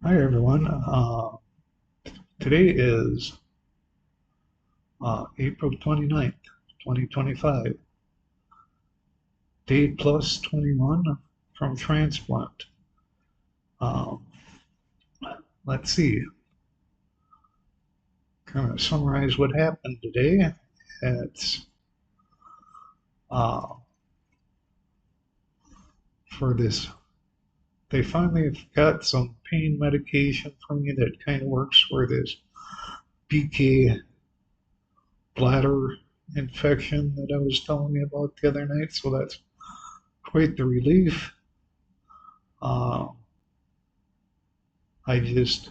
Hi everyone. Today is April 29th, 2025, day plus 21 from transplant. Um, let's see, kind of summarize what happened today. It's uh, for this, they finally got some pain medication for me that kind of works for this BK bladder infection that I was telling you about the other night. So that's quite the relief. Uh, I just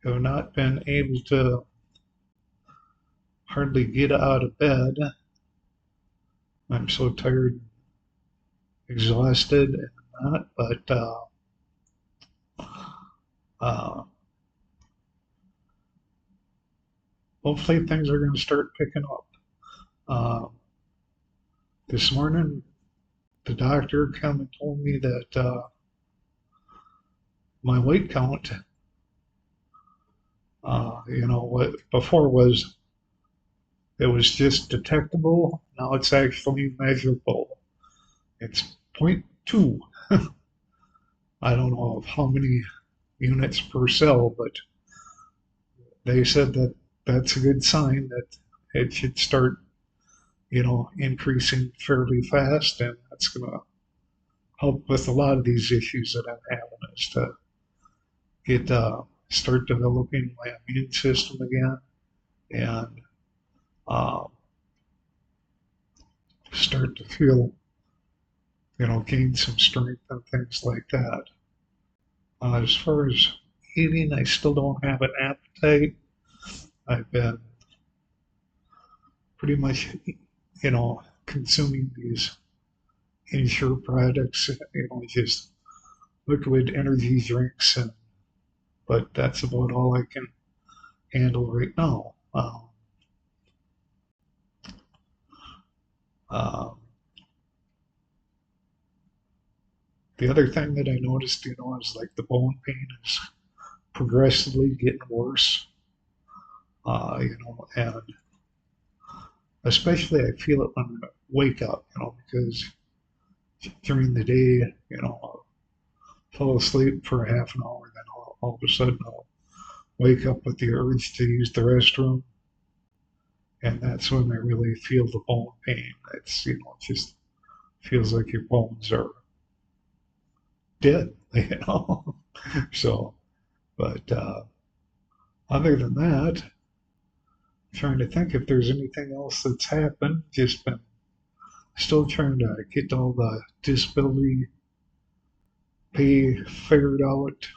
have not been able to hardly get out of bed. I'm so tired, exhausted, and not. But uh, hopefully things are going to start picking up. Uh, this morning, the doctor came and told me that my weight count, what before was it was just detectable. Now it's actually measurable. It's zero point 0.2. I don't know how many units per cell, but they said that that's a good sign that it should start, increasing fairly fast, and that's going to help with a lot of these issues that I'm having is to get start developing my immune system again and uh, start to feel, gain some strength and things like that. As far as eating, I still don't have an appetite. I've been pretty much, consuming these Ensure products, just liquid energy drinks, but that's about all I can handle right now. Uh, the other thing that I noticed, is like the bone pain is progressively getting worse. And especially I feel it when I wake up, because during the day, I'll fall asleep for half an hour, then all of a sudden I'll wake up with the urge to use the restroom, and that's when I really feel the bone pain. It's it just feels like your bones are dead, So, but other than that, trying to think if there's anything else that's happened. Just been still trying to get all the disability pay figured out.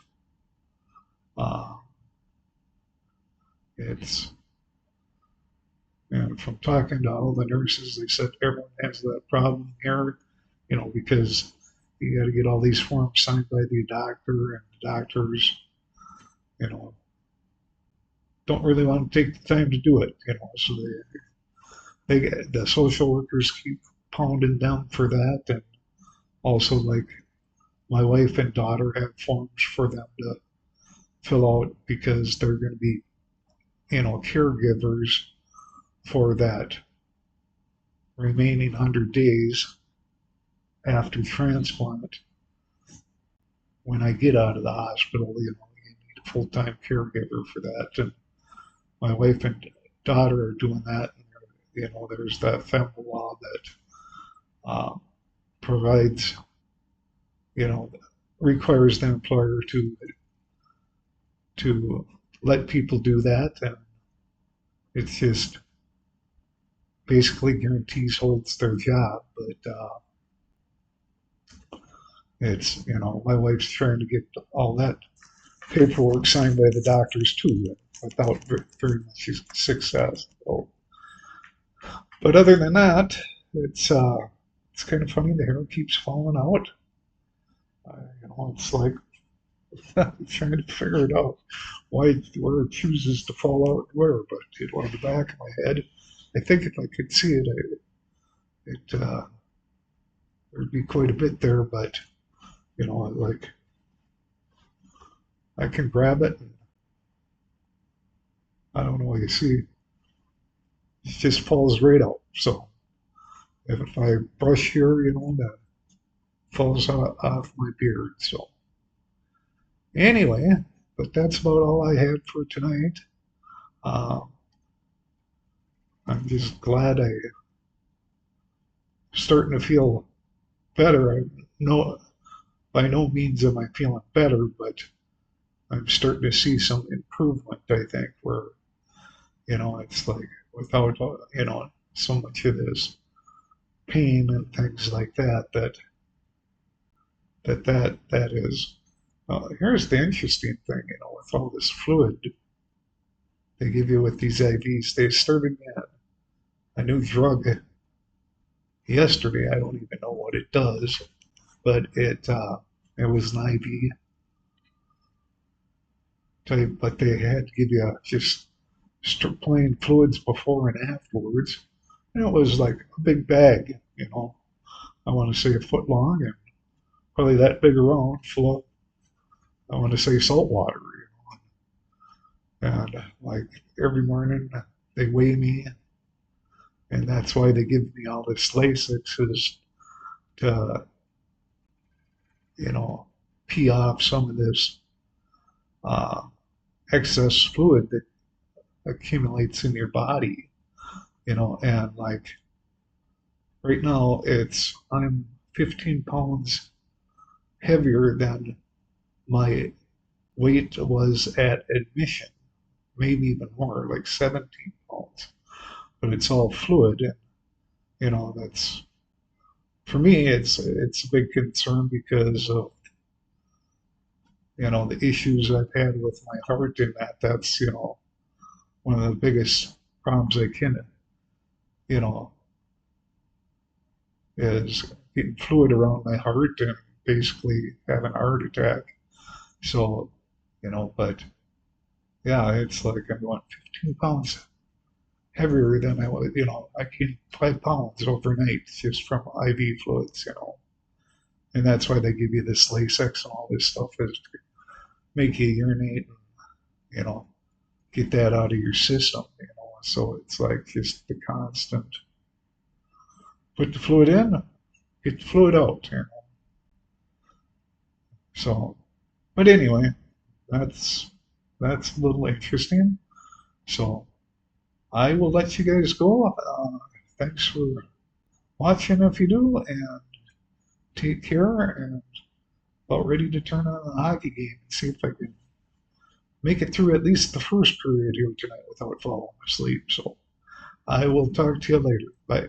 Uh, it's and from talking to all the nurses, they said everyone has that problem here, because you got to get all these forms signed by the doctor, and the doctors, you know, don't really want to take the time to do it, So the social workers keep pounding down for that, and also like my wife and daughter have forms for them to fill out because they're going to be, caregivers for that remaining 100 days after transplant. When I get out of the hospital, you need a full-time caregiver for that, and my wife and daughter are doing that. And, there's that federal law that uh, provides, you know, requires the employer to let people do that, and it's just basically guarantees holds their job. But it's my wife's trying to get all that paperwork signed by the doctors too, without very much success. So, but other than that, it's uh, it's kind of funny. The hair keeps falling out. It's like I'm trying to figure it out where it chooses to fall out where. But on the back of my head, I think if I could see it, there'd be quite a bit there. But like I can grab it. And I don't know what you see. It just falls right out. So if I brush here, that falls off my beard. So anyway, but that's about all I had for tonight. Uh, I'm just glad I'm starting to feel better. I know by no means am I feeling better, but I'm starting to see some improvement. I think where it's like without so much of this pain and things like that. That is. Here's the interesting thing, with all this fluid they give you with these IVs. They started me on a new drug yesterday. I don't even know what it does, but it was an IV type, but they had to give you just plain fluids before and afterwards. And it was like a big bag, I want to say a foot long and probably that big around, full of, I want to say salt water. And like every morning they weigh me, and that's why they give me all this Lasix is to, you know, pee off some of this uh, excess fluid that accumulates in your body, and like right now I'm 15 pounds heavier than my weight was at admission, maybe even more, like 17 pounds. But it's all fluid, and that's for me. It's a big concern because of the issues I've had with my heart, and that's one of the biggest problems I can you know is getting fluid around my heart and basically having a heart attack. So but yeah, it's like I'm going 15 pounds heavier than I was. I gained 5 pounds overnight just from IV fluids. And that's why they give you this Lasix and all this stuff is to make you urinate and get that out of your system. So it's like just the constant put the fluid in, get the fluid out. So, but anyway, that's that's a little interesting. So I will let you guys go. Thanks for watching if you do, and take care. And about ready to turn on the hockey game and see if I can make it through at least the first period here tonight without falling asleep. So I will talk to you later. Bye.